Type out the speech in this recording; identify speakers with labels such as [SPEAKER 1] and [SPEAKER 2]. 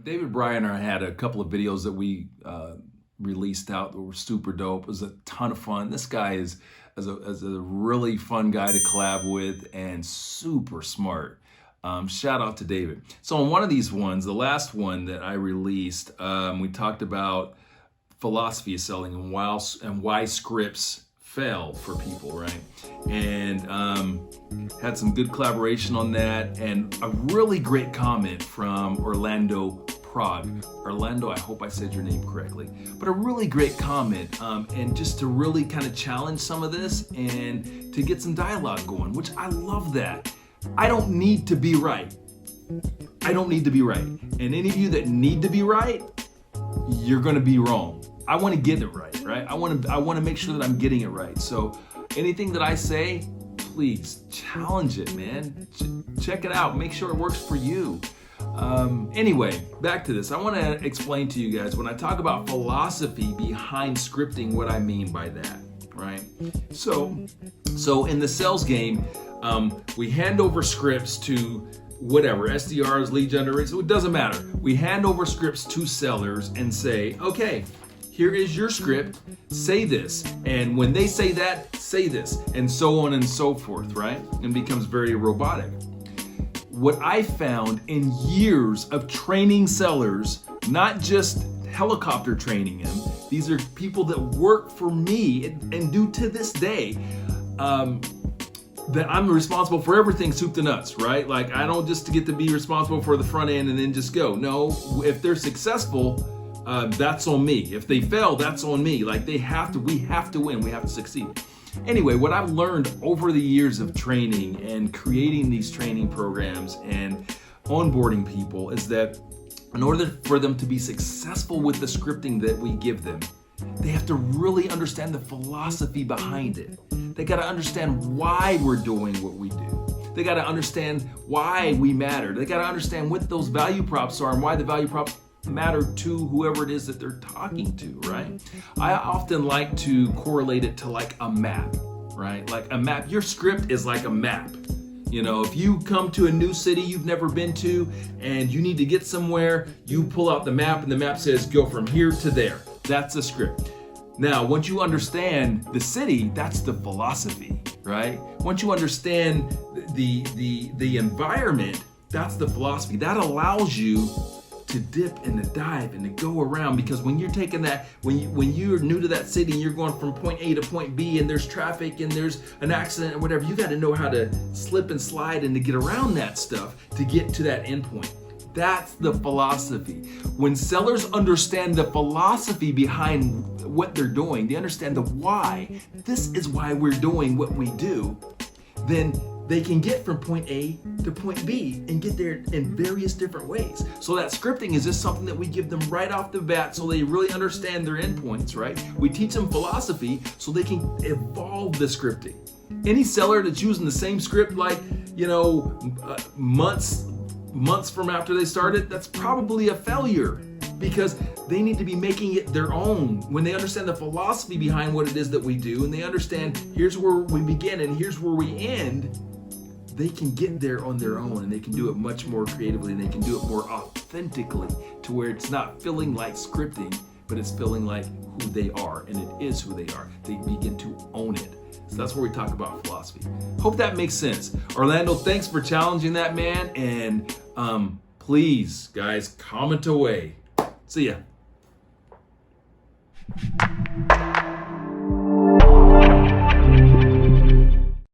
[SPEAKER 1] David Bryan and I had a couple of videos that we released out that were super dope. It was a ton of fun. This guy is a really fun guy to collab with and super smart. Shout out to David. So on one of these ones, the last one that I released, we talked about philosophy of selling and why scripts fail for people, right? And had some good collaboration on that, and a really great comment from Orlando Prague. Orlando, I hope I said your name correctly, but a really great comment, and just to really kind of challenge some of this and to get some dialogue going, which I love that. I don't need to be right. I don't need to be right. And any of you that need to be right, you're gonna be wrong. I want to get it right? I want to make sure that I'm getting it right. So anything that I say, please challenge it, man. Check it out. Make sure it works for you. Anyway, back to this. I want to explain to you guys when I talk about philosophy behind scripting, what I mean by that, right? So in the sales game, we hand over scripts to whatever, SDRs, lead generators, it doesn't matter. We hand over scripts to sellers and say, okay, here is your script, say this. And when they say that, say this, and so on and so forth, right? And becomes very robotic. What I found in years of training sellers, not just helicopter training them, these are people that work for me and do to this day, that I'm responsible for everything soup to nuts, right? Like I don't just get to be responsible for the front end and then just go. No, if they're successful, that's on me. If they fail, that's on me. Like we have to win, we have to succeed. Anyway, what I've learned over the years of training and creating these training programs and onboarding people is that in order for them to be successful with the scripting that we give them, they have to really understand the philosophy behind it. They got to understand why we're doing what we do. They got to understand why we matter. They got to understand what those value props are and why the value props matter to whoever it is that they're talking to, right? I often like to correlate it to like a map, right? Like a map. Your script is like a map. You know, if you come to a new city you've never been to and you need to get somewhere, you pull out the map and the map says go from here to there. That's a script. Now, once you understand the city, that's the philosophy, right? Once you understand the environment, that's the philosophy. That allows you to dip and to dive and to go around, because when you're taking that, when you're new to that city and you're going from point A to point B and there's traffic and there's an accident or whatever, you got to know how to slip and slide and to get around that stuff to get to that end point. That's the philosophy. When sellers understand the philosophy behind what they're doing, they understand the why, this is why we're doing what we do, then they can get from point A to point B and get there in various different ways. So that scripting is just something that we give them right off the bat so they really understand their endpoints, right? We teach them philosophy so they can evolve the scripting. Any seller that's using the same script like, months from after they started, that's probably a failure, because they need to be making it their own. When they understand the philosophy behind what it is that we do and they understand here's where we begin and here's where we end, they can get there on their own and they can do it much more creatively and they can do it more authentically, to where it's not feeling like scripting, but it's feeling like who they are, and it is who they are. They begin to own it. So that's where we talk about philosophy. Hope that makes sense. Orlando, thanks for challenging that, man. And please, guys, comment away. See ya.